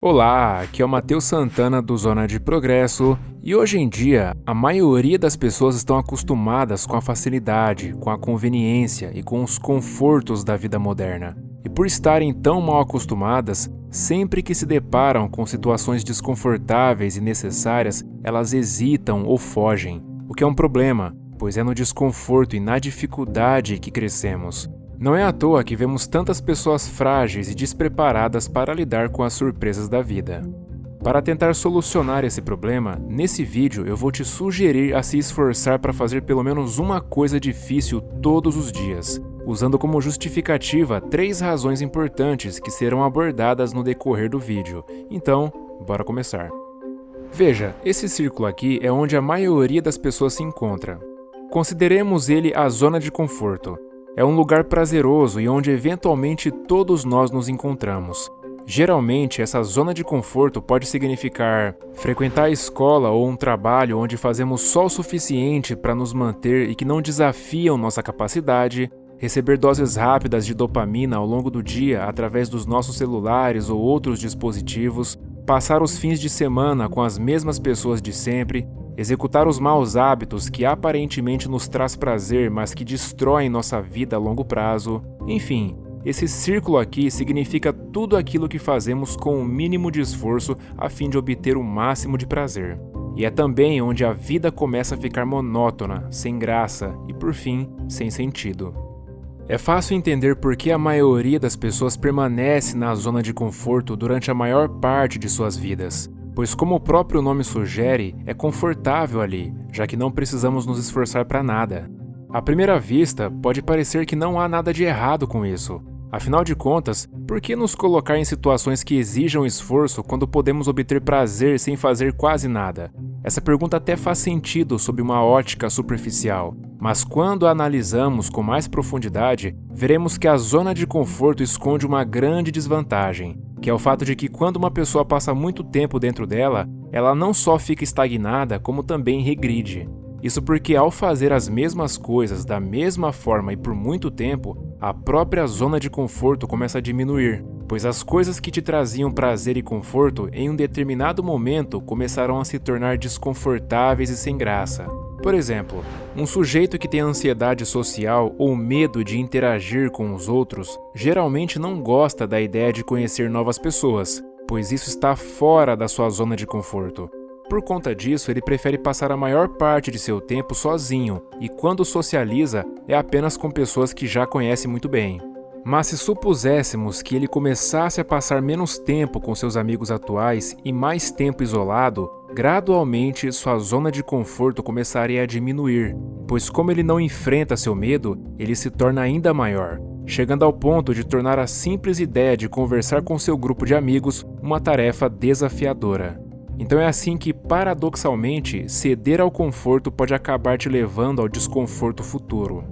Olá, aqui é o Matheus Santana do Zona de Progresso e hoje em dia a maioria das pessoas estão acostumadas com a facilidade, com a conveniência e com os confortos da vida moderna. E por estarem tão mal acostumadas, sempre que se deparam com situações desconfortáveis e necessárias, elas hesitam ou fogem, o que é um problema, pois é no desconforto e na dificuldade que crescemos. Não é à toa que vemos tantas pessoas frágeis e despreparadas para lidar com as surpresas da vida. Para tentar solucionar esse problema, nesse vídeo eu vou te sugerir a se esforçar para fazer pelo menos uma coisa difícil todos os dias, usando como justificativa 3 razões importantes que serão abordadas no decorrer do vídeo. Então, bora começar. Veja, esse círculo aqui é onde a maioria das pessoas se encontra. Consideremos ele a zona de conforto. É um lugar prazeroso e onde eventualmente todos nós nos encontramos. Geralmente, essa zona de conforto pode significar frequentar a escola ou um trabalho onde fazemos só o suficiente para nos manter e que não desafiam nossa capacidade, receber doses rápidas de dopamina ao longo do dia através dos nossos celulares ou outros dispositivos, passar os fins de semana com as mesmas pessoas de sempre, executar os maus hábitos que aparentemente nos traz prazer, mas que destroem nossa vida a longo prazo. Enfim, esse círculo aqui significa tudo aquilo que fazemos com o mínimo de esforço a fim de obter o máximo de prazer. E é também onde a vida começa a ficar monótona, sem graça e, por fim, sem sentido. É fácil entender por que a maioria das pessoas permanece na zona de conforto durante a maior parte de suas vidas. Pois, como o próprio nome sugere, é confortável ali, já que não precisamos nos esforçar para nada. À primeira vista, pode parecer que não há nada de errado com isso. Afinal de contas, por que nos colocar em situações que exijam esforço quando podemos obter prazer sem fazer quase nada? Essa pergunta até faz sentido sob uma ótica superficial, mas quando a analisamos com mais profundidade, veremos que a zona de conforto esconde uma grande desvantagem, que é o fato de que quando uma pessoa passa muito tempo dentro dela, ela não só fica estagnada, como também regride. Isso porque ao fazer as mesmas coisas da mesma forma e por muito tempo, a própria zona de conforto começa a diminuir, pois as coisas que te traziam prazer e conforto em um determinado momento começarão a se tornar desconfortáveis e sem graça. Por exemplo, um sujeito que tem ansiedade social ou medo de interagir com os outros geralmente não gosta da ideia de conhecer novas pessoas, pois isso está fora da sua zona de conforto. Por conta disso, ele prefere passar a maior parte de seu tempo sozinho e, quando socializa, é apenas com pessoas que já conhece muito bem. Mas se supuséssemos que ele começasse a passar menos tempo com seus amigos atuais e mais tempo isolado, gradualmente sua zona de conforto começaria a diminuir, pois como ele não enfrenta seu medo, ele se torna ainda maior, chegando ao ponto de tornar a simples ideia de conversar com seu grupo de amigos uma tarefa desafiadora. Então é assim que, paradoxalmente, ceder ao conforto pode acabar te levando ao desconforto futuro.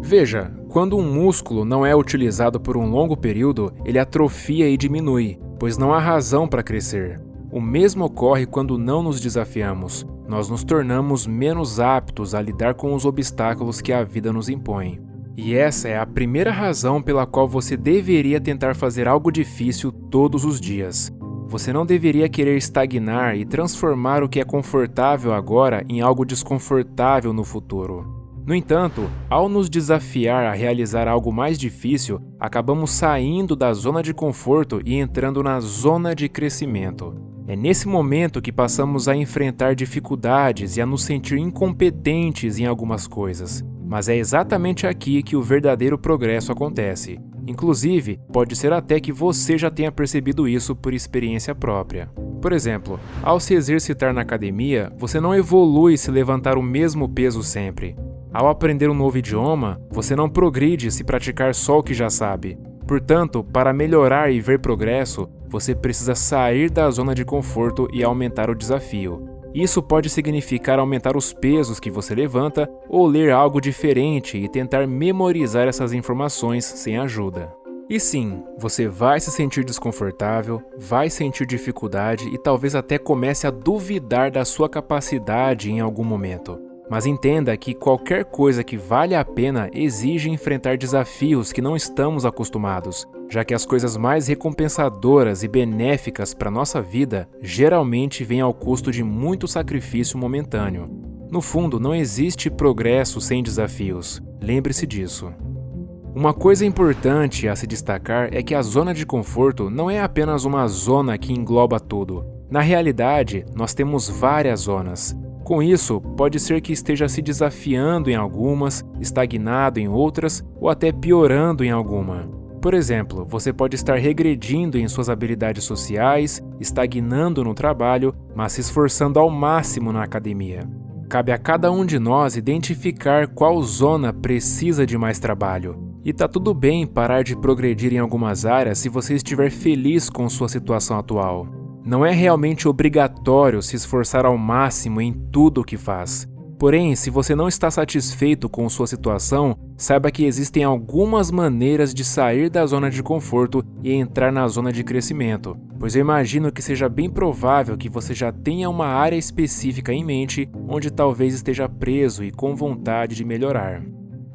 Veja, quando um músculo não é utilizado por um longo período, ele atrofia e diminui, pois não há razão para crescer. O mesmo ocorre quando não nos desafiamos. Nós nos tornamos menos aptos a lidar com os obstáculos que a vida nos impõe. E essa é a primeira razão pela qual você deveria tentar fazer algo difícil todos os dias. Você não deveria querer estagnar e transformar o que é confortável agora em algo desconfortável no futuro. No entanto, ao nos desafiar a realizar algo mais difícil, acabamos saindo da zona de conforto e entrando na zona de crescimento. É nesse momento que passamos a enfrentar dificuldades e a nos sentir incompetentes em algumas coisas. Mas é exatamente aqui que o verdadeiro progresso acontece. Inclusive, pode ser até que você já tenha percebido isso por experiência própria. Por exemplo, ao se exercitar na academia, você não evolui se levantar o mesmo peso sempre. Ao aprender um novo idioma, você não progride se praticar só o que já sabe. Portanto, para melhorar e ver progresso, você precisa sair da zona de conforto e aumentar o desafio. Isso pode significar aumentar os pesos que você levanta ou ler algo diferente e tentar memorizar essas informações sem ajuda. E sim, você vai se sentir desconfortável, vai sentir dificuldade e talvez até comece a duvidar da sua capacidade em algum momento. Mas entenda que qualquer coisa que vale a pena exige enfrentar desafios que não estamos acostumados, já que as coisas mais recompensadoras e benéficas para nossa vida geralmente vêm ao custo de muito sacrifício momentâneo. No fundo, não existe progresso sem desafios. Lembre-se disso. Uma coisa importante a se destacar é que a zona de conforto não é apenas uma zona que engloba tudo. Na realidade, nós temos várias zonas. Com isso, pode ser que esteja se desafiando em algumas, estagnado em outras ou até piorando em alguma. Por exemplo, você pode estar regredindo em suas habilidades sociais, estagnando no trabalho, mas se esforçando ao máximo na academia. Cabe a cada um de nós identificar qual zona precisa de mais trabalho. E tá tudo bem parar de progredir em algumas áreas se você estiver feliz com sua situação atual. Não é realmente obrigatório se esforçar ao máximo em tudo o que faz. Porém, se você não está satisfeito com sua situação, saiba que existem algumas maneiras de sair da zona de conforto e entrar na zona de crescimento, pois eu imagino que seja bem provável que você já tenha uma área específica em mente onde talvez esteja preso e com vontade de melhorar.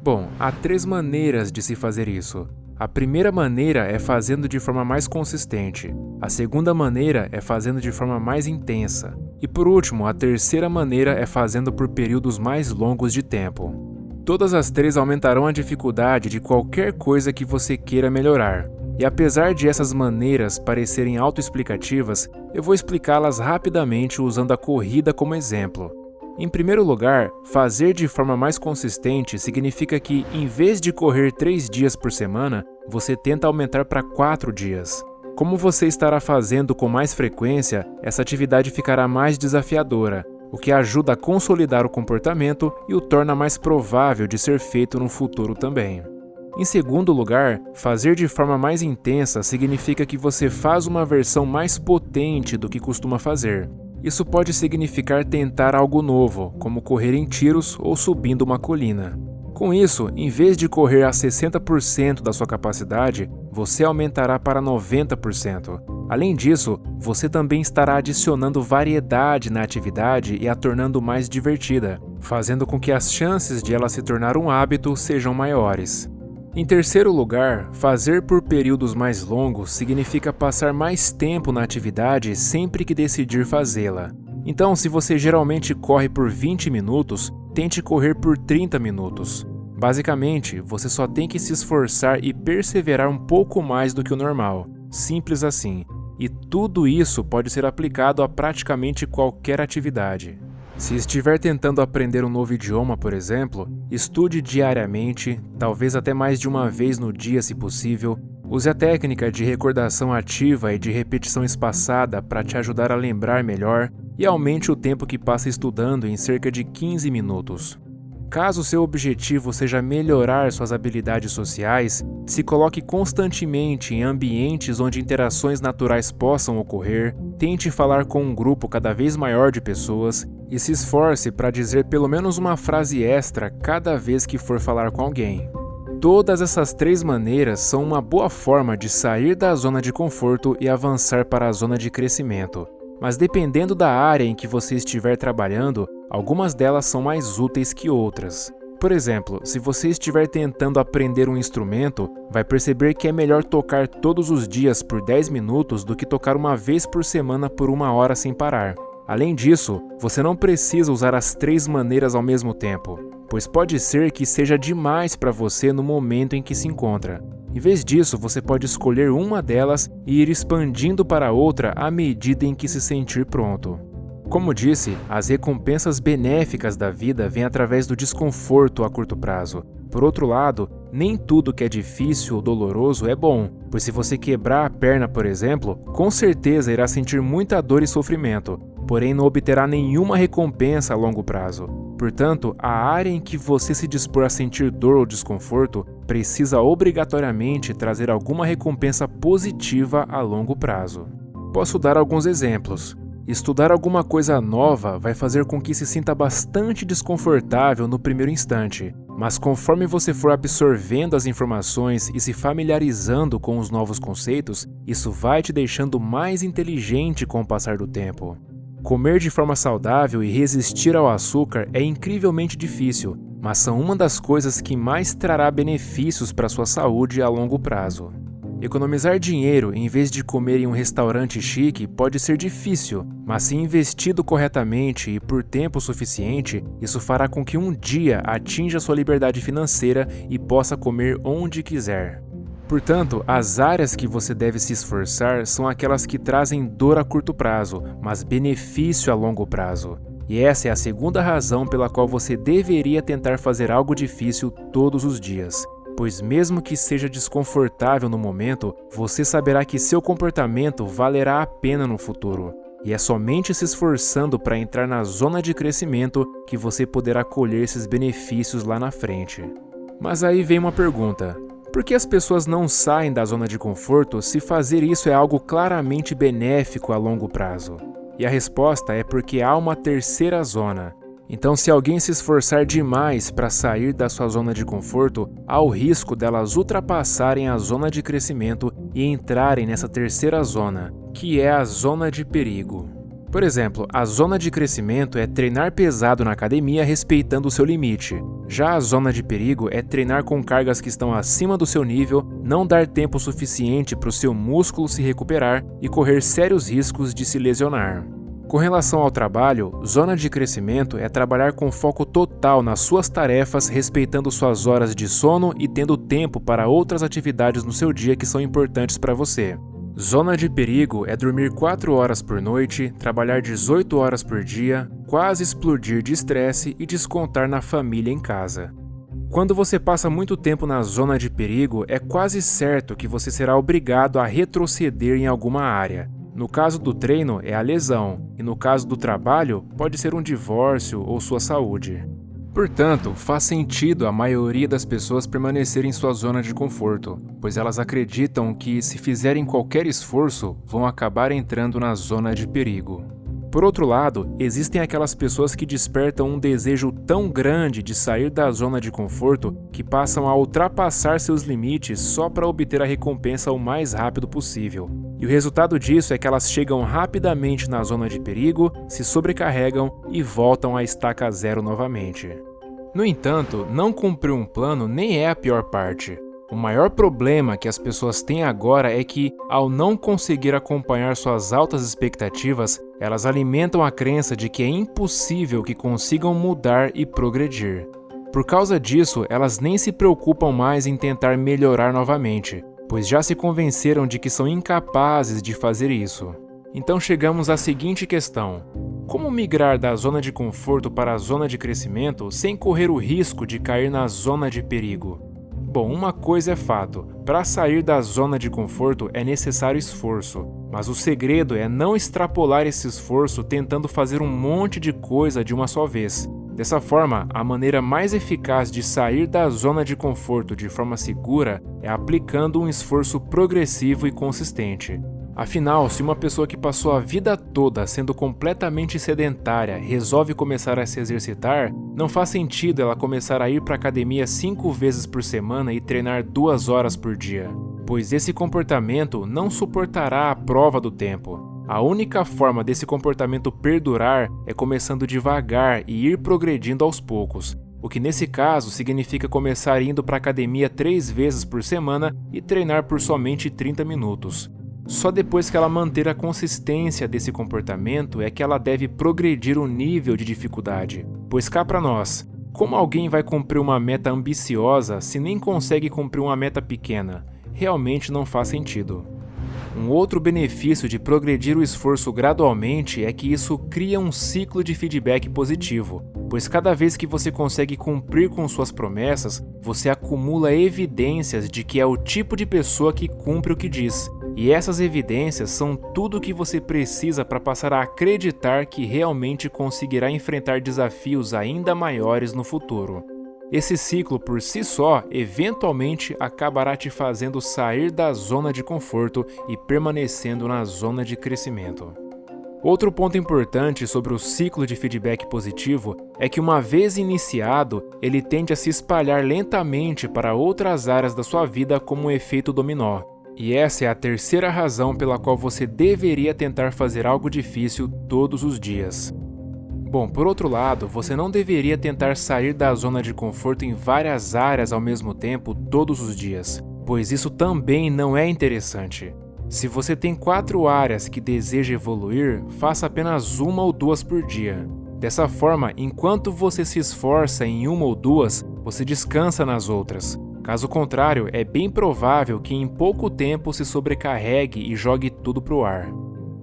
Bom, há 3 maneiras de se fazer isso. A primeira maneira é fazendo de forma mais consistente. A segunda maneira é fazendo de forma mais intensa. E por último, a terceira maneira é fazendo por períodos mais longos de tempo. Todas as 3 aumentarão a dificuldade de qualquer coisa que você queira melhorar. E apesar de essas maneiras parecerem autoexplicativas, eu vou explicá-las rapidamente usando a corrida como exemplo. Em primeiro lugar, fazer de forma mais consistente significa que, em vez de correr 3 dias por semana, você tenta aumentar para 4 dias. Como você estará fazendo com mais frequência, essa atividade ficará mais desafiadora, o que ajuda a consolidar o comportamento e o torna mais provável de ser feito no futuro também. Em segundo lugar, fazer de forma mais intensa significa que você faz uma versão mais potente do que costuma fazer. Isso pode significar tentar algo novo, como correr em tiros ou subindo uma colina. Com isso, em vez de correr a 60% da sua capacidade, você aumentará para 90%. Além disso, você também estará adicionando variedade na atividade e a tornando mais divertida, fazendo com que as chances de ela se tornar um hábito sejam maiores. Em terceiro lugar, fazer por períodos mais longos significa passar mais tempo na atividade sempre que decidir fazê-la. Então, se você geralmente corre por 20 minutos, tente correr por 30 minutos. Basicamente, você só tem que se esforçar e perseverar um pouco mais do que o normal. Simples assim. E tudo isso pode ser aplicado a praticamente qualquer atividade. Se estiver tentando aprender um novo idioma, por exemplo, estude diariamente, talvez até mais de uma vez no dia se possível. Use a técnica de recordação ativa e de repetição espaçada para te ajudar a lembrar melhor e aumente o tempo que passa estudando em cerca de 15 minutos. Caso seu objetivo seja melhorar suas habilidades sociais, se coloque constantemente em ambientes onde interações naturais possam ocorrer, tente falar com um grupo cada vez maior de pessoas e se esforce para dizer pelo menos uma frase extra cada vez que for falar com alguém. Todas essas 3 maneiras são uma boa forma de sair da zona de conforto e avançar para a zona de crescimento. Mas dependendo da área em que você estiver trabalhando, algumas delas são mais úteis que outras. Por exemplo, se você estiver tentando aprender um instrumento, vai perceber que é melhor tocar todos os dias por 10 minutos do que tocar uma vez por semana por 1 hora sem parar. Além disso, você não precisa usar as 3 maneiras ao mesmo tempo, pois pode ser que seja demais para você no momento em que se encontra. Em vez disso, você pode escolher uma delas e ir expandindo para outra à medida em que se sentir pronto. Como disse, as recompensas benéficas da vida vêm através do desconforto a curto prazo. Por outro lado, nem tudo que é difícil ou doloroso é bom, pois se você quebrar a perna, por exemplo, com certeza irá sentir muita dor e sofrimento, porém não obterá nenhuma recompensa a longo prazo. Portanto, a área em que você se dispor a sentir dor ou desconforto precisa obrigatoriamente trazer alguma recompensa positiva a longo prazo. Posso dar alguns exemplos. Estudar alguma coisa nova vai fazer com que se sinta bastante desconfortável no primeiro instante, mas conforme você for absorvendo as informações e se familiarizando com os novos conceitos, isso vai te deixando mais inteligente com o passar do tempo. Comer de forma saudável e resistir ao açúcar é incrivelmente difícil, mas são uma das coisas que mais trará benefícios para sua saúde a longo prazo. Economizar dinheiro em vez de comer em um restaurante chique pode ser difícil, mas se investido corretamente e por tempo suficiente, isso fará com que um dia atinja sua liberdade financeira e possa comer onde quiser. Portanto, as áreas que você deve se esforçar são aquelas que trazem dor a curto prazo, mas benefício a longo prazo. E essa é a segunda razão pela qual você deveria tentar fazer algo difícil todos os dias. Pois mesmo que seja desconfortável no momento, você saberá que seu comportamento valerá a pena no futuro. E é somente se esforçando para entrar na zona de crescimento que você poderá colher esses benefícios lá na frente. Mas aí vem uma pergunta: por que as pessoas não saem da zona de conforto se fazer isso é algo claramente benéfico a longo prazo? E a resposta é porque há uma terceira zona. Então, se alguém se esforçar demais para sair da sua zona de conforto, há o risco delas ultrapassarem a zona de crescimento e entrarem nessa terceira zona, que é a zona de perigo. Por exemplo, a zona de crescimento é treinar pesado na academia respeitando o seu limite. Já a zona de perigo é treinar com cargas que estão acima do seu nível, não dar tempo suficiente para o seu músculo se recuperar e correr sérios riscos de se lesionar. Com relação ao trabalho, zona de crescimento é trabalhar com foco total nas suas tarefas, respeitando suas horas de sono e tendo tempo para outras atividades no seu dia que são importantes para você. Zona de perigo é dormir 4 horas por noite, trabalhar 18 horas por dia, quase explodir de estresse e descontar na família em casa. Quando você passa muito tempo na zona de perigo, é quase certo que você será obrigado a retroceder em alguma área. No caso do treino, é a lesão, e no caso do trabalho, pode ser um divórcio ou sua saúde. Portanto, faz sentido a maioria das pessoas permanecer em sua zona de conforto, pois elas acreditam que, se fizerem qualquer esforço, vão acabar entrando na zona de perigo. Por outro lado, existem aquelas pessoas que despertam um desejo tão grande de sair da zona de conforto que passam a ultrapassar seus limites só para obter a recompensa o mais rápido possível. E o resultado disso é que elas chegam rapidamente na zona de perigo, se sobrecarregam e voltam à estaca zero novamente. No entanto, não cumprir um plano nem é a pior parte. O maior problema que as pessoas têm agora é que, ao não conseguir acompanhar suas altas expectativas, elas alimentam a crença de que é impossível que consigam mudar e progredir. Por causa disso, elas nem se preocupam mais em tentar melhorar novamente, pois já se convenceram de que são incapazes de fazer isso. Então chegamos à seguinte questão: como migrar da zona de conforto para a zona de crescimento sem correr o risco de cair na zona de perigo? Bom, uma coisa é fato: para sair da zona de conforto é necessário esforço, mas o segredo é não extrapolar esse esforço tentando fazer um monte de coisa de uma só vez. Dessa forma, a maneira mais eficaz de sair da zona de conforto de forma segura é aplicando um esforço progressivo e consistente. Afinal, se uma pessoa que passou a vida toda sendo completamente sedentária resolve começar a se exercitar, não faz sentido ela começar a ir para a academia 5 vezes por semana e treinar 2 horas por dia, pois esse comportamento não suportará a prova do tempo. A única forma desse comportamento perdurar é começando devagar e ir progredindo aos poucos, o que nesse caso significa começar indo para a academia 3 vezes por semana e treinar por somente 30 minutos. Só depois que ela manter a consistência desse comportamento é que ela deve progredir o nível de dificuldade. Pois cá para nós, como alguém vai cumprir uma meta ambiciosa se nem consegue cumprir uma meta pequena? Realmente não faz sentido. Um outro benefício de progredir o esforço gradualmente é que isso cria um ciclo de feedback positivo, pois cada vez que você consegue cumprir com suas promessas, você acumula evidências de que é o tipo de pessoa que cumpre o que diz. E essas evidências são tudo o que você precisa para passar a acreditar que realmente conseguirá enfrentar desafios ainda maiores no futuro. Esse ciclo por si só, eventualmente, acabará te fazendo sair da zona de conforto e permanecendo na zona de crescimento. Outro ponto importante sobre o ciclo de feedback positivo é que, uma vez iniciado, ele tende a se espalhar lentamente para outras áreas da sua vida como um efeito dominó. E essa é a terceira razão pela qual você deveria tentar fazer algo difícil todos os dias. Bom, por outro lado, você não deveria tentar sair da zona de conforto em várias áreas ao mesmo tempo todos os dias, pois isso também não é interessante. Se você tem 4 áreas que deseja evoluir, faça apenas 1 ou 2 por dia. Dessa forma, enquanto você se esforça em 1 ou 2, você descansa nas outras. Caso contrário, é bem provável que em pouco tempo se sobrecarregue e jogue tudo para o ar.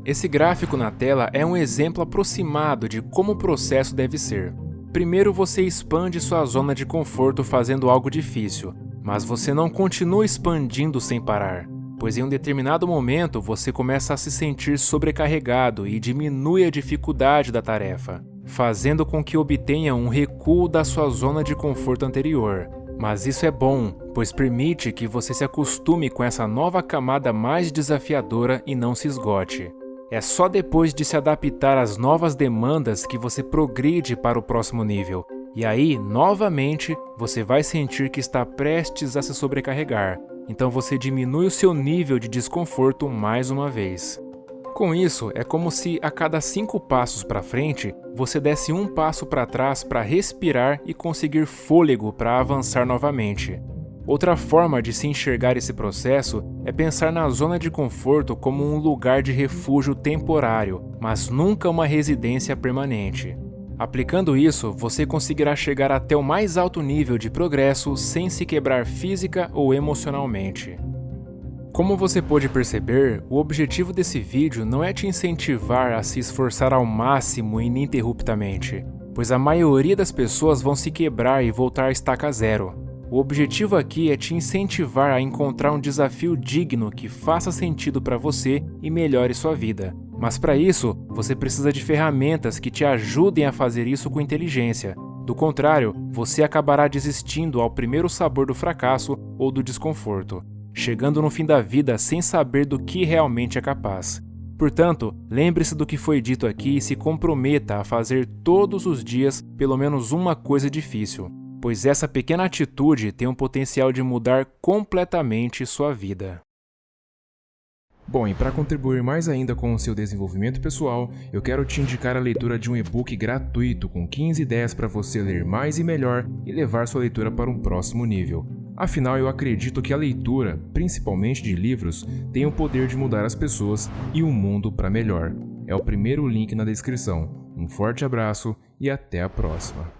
Esse gráfico na tela é um exemplo aproximado de como o processo deve ser. Primeiro você expande sua zona de conforto fazendo algo difícil, mas você não continua expandindo sem parar, pois em um determinado momento você começa a se sentir sobrecarregado e diminui a dificuldade da tarefa, fazendo com que obtenha um recuo da sua zona de conforto anterior. Mas isso é bom, pois permite que você se acostume com essa nova camada mais desafiadora e não se esgote. É só depois de se adaptar às novas demandas que você progride para o próximo nível. E aí, novamente, você vai sentir que está prestes a se sobrecarregar. Então você diminui o seu nível de desconforto mais uma vez. Com isso, é como se a cada 5 passos para frente, você desse 1 passo para trás para respirar e conseguir fôlego para avançar novamente. Outra forma de se enxergar esse processo é pensar na zona de conforto como um lugar de refúgio temporário, mas nunca uma residência permanente. Aplicando isso, você conseguirá chegar até o mais alto nível de progresso sem se quebrar física ou emocionalmente. Como você pôde perceber, o objetivo desse vídeo não é te incentivar a se esforçar ao máximo ininterruptamente, pois a maioria das pessoas vão se quebrar e voltar à estaca zero. O objetivo aqui é te incentivar a encontrar um desafio digno que faça sentido para você e melhore sua vida. Mas para isso, você precisa de ferramentas que te ajudem a fazer isso com inteligência. Do contrário, você acabará desistindo ao primeiro sabor do fracasso ou do desconforto, chegando no fim da vida sem saber do que realmente é capaz. Portanto, lembre-se do que foi dito aqui e se comprometa a fazer todos os dias pelo menos uma coisa difícil, pois essa pequena atitude tem o potencial de mudar completamente sua vida. Bom, e para contribuir mais ainda com o seu desenvolvimento pessoal, eu quero te indicar a leitura de um e-book gratuito com 15 ideias para você ler mais e melhor e levar sua leitura para um próximo nível. Afinal, eu acredito que a leitura, principalmente de livros, tem o poder de mudar as pessoas e o mundo para melhor. É o primeiro link na descrição. Um forte abraço e até a próxima.